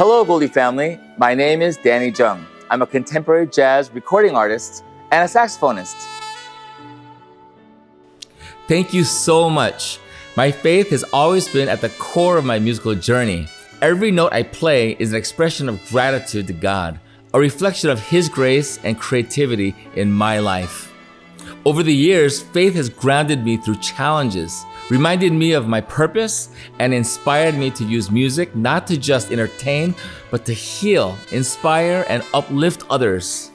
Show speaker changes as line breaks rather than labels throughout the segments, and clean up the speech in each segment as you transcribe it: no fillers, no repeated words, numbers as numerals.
Hello, Goldy family. My name is Danny Jung. I'm a contemporary jazz recording artist and a saxophonist.
Thank you so much. My faith has always been at the core of my musical journey. Every note I play is an expression of gratitude to God, a reflection of His grace and creativity in my life. Over the years, faith has grounded me through challenges, reminded me of my purpose, and inspired me to use music not to just entertain, but to heal, inspire, and uplift others.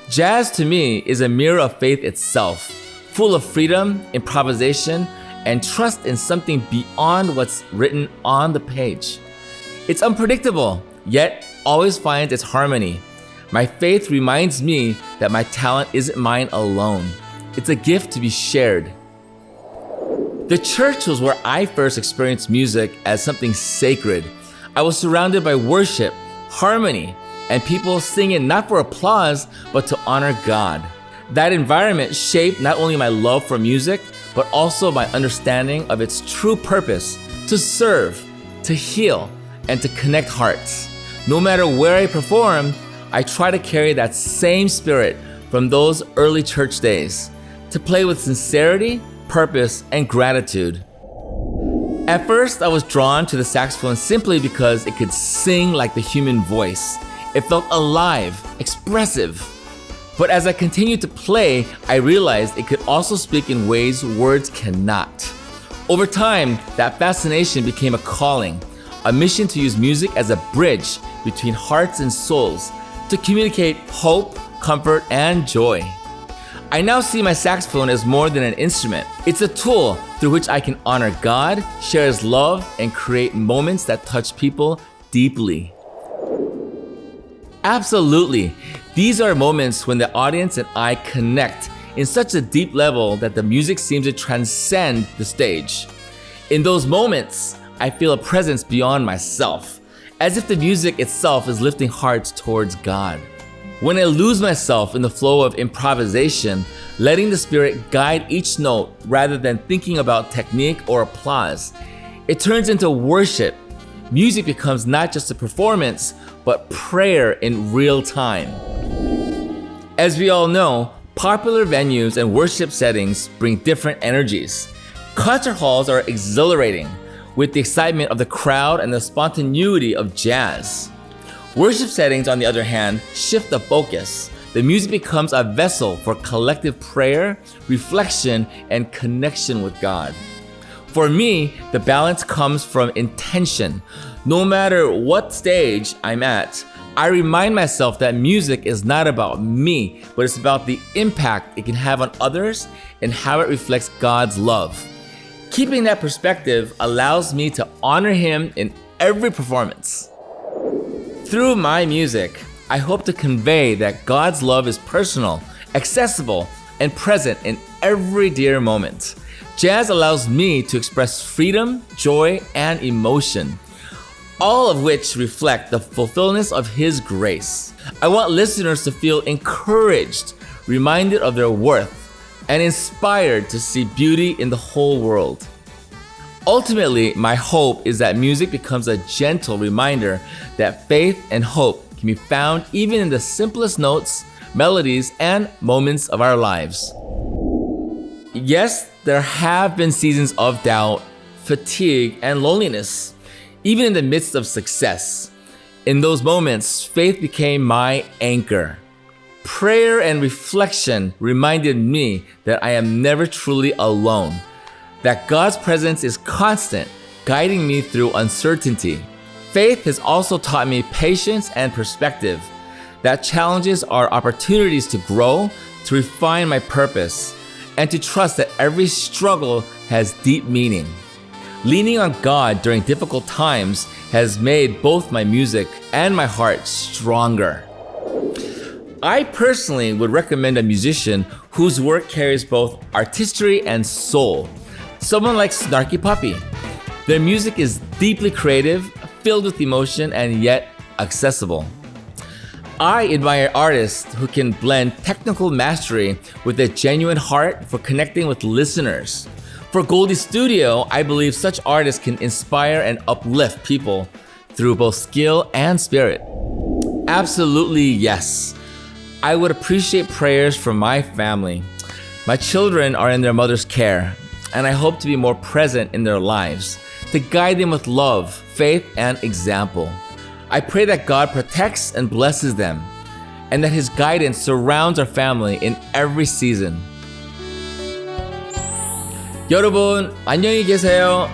Jazz to me is a mirror of faith itself, full of freedom, improvisation, and trust in something beyond what's written on the page. It's unpredictable, yet always finds its harmony. My faith reminds me that my talent isn't mine alone. It's a gift to be shared. The church was where I first experienced music as something sacred. I was surrounded by worship, harmony, and people singing not for applause, but to honor God. That environment shaped not only my love for music, but also my understanding of its true purpose: to serve, to heal, and to connect hearts. No matter where I perform, I try to carry that same spirit from those early church days, to play with sincerity, purpose, and gratitude. At first, I was drawn to the saxophone simply because it could sing like the human voice. It felt alive, expressive. But as I continued to play, I realized it could also speak in ways words cannot. Over time, that fascination became a calling, a mission to use music as a bridge between hearts and souls, to communicate hope, comfort, and joy. I now see my saxophone as more than an instrument. It's a tool through which I can honor God, share His love, and create moments that touch people deeply. Absolutely. These are moments when the audience and I connect in such a deep level that the music seems to transcend the stage. In those moments, I feel a presence beyond myself, as if the music itself is lifting hearts towards God. When I lose myself in the flow of improvisation, letting the Spirit guide each note rather than thinking about technique or applause, it turns into worship. Music becomes not just a performance, but prayer in real time. As we all know, popular venues and worship settings bring different energies. Concert halls are exhilarating, with the excitement of the crowd and the spontaneity of jazz. Worship settings, on the other hand, shift the focus. The music becomes a vessel for collective prayer, reflection, and connection with God. For me, the balance comes from intention. No matter what stage I'm at, I remind myself that music is not about me, but it's about the impact it can have on others and how it reflects God's love. Keeping that perspective allows me to honor Him in every performance. Through my music, I hope to convey that God's love is personal, accessible, and present in every dear moment. Jazz allows me to express freedom, joy, and emotion, all of which reflect the fulfillment of His grace. I want listeners to feel encouraged, reminded of their worth, and inspired to see beauty in the whole world. Ultimately, my hope is that music becomes a gentle reminder that faith and hope can be found even in the simplest notes, melodies, and moments of our lives. Yes, there have been seasons of doubt, fatigue, and loneliness, even in the midst of success. In those moments, faith became my anchor. Prayer and reflection reminded me that I am never truly alone, that God's presence is constant, guiding me through uncertainty. Faith has also taught me patience and perspective, that challenges are opportunities to grow, to refine my purpose, and to trust that every struggle has deep meaning. Leaning on God during difficult times has made both my music and my heart stronger. I personally would recommend a musician whose work carries both artistry and soul. Someone like Snarky Puppy. Their music is deeply creative, filled with emotion, and yet accessible. I admire artists who can blend technical mastery with a genuine heart for connecting with listeners. For goldystudio, I believe such artists can inspire and uplift people through both skill and spirit? Absolutely yes. I would appreciate prayers for my family. My children are in their mother's care, and I hope to be more present in their lives, to guide them with love, faith, and example. I pray that God protects and blesses them, and that His guidance surrounds our family in every season. 여러분, 안녕히 계세요.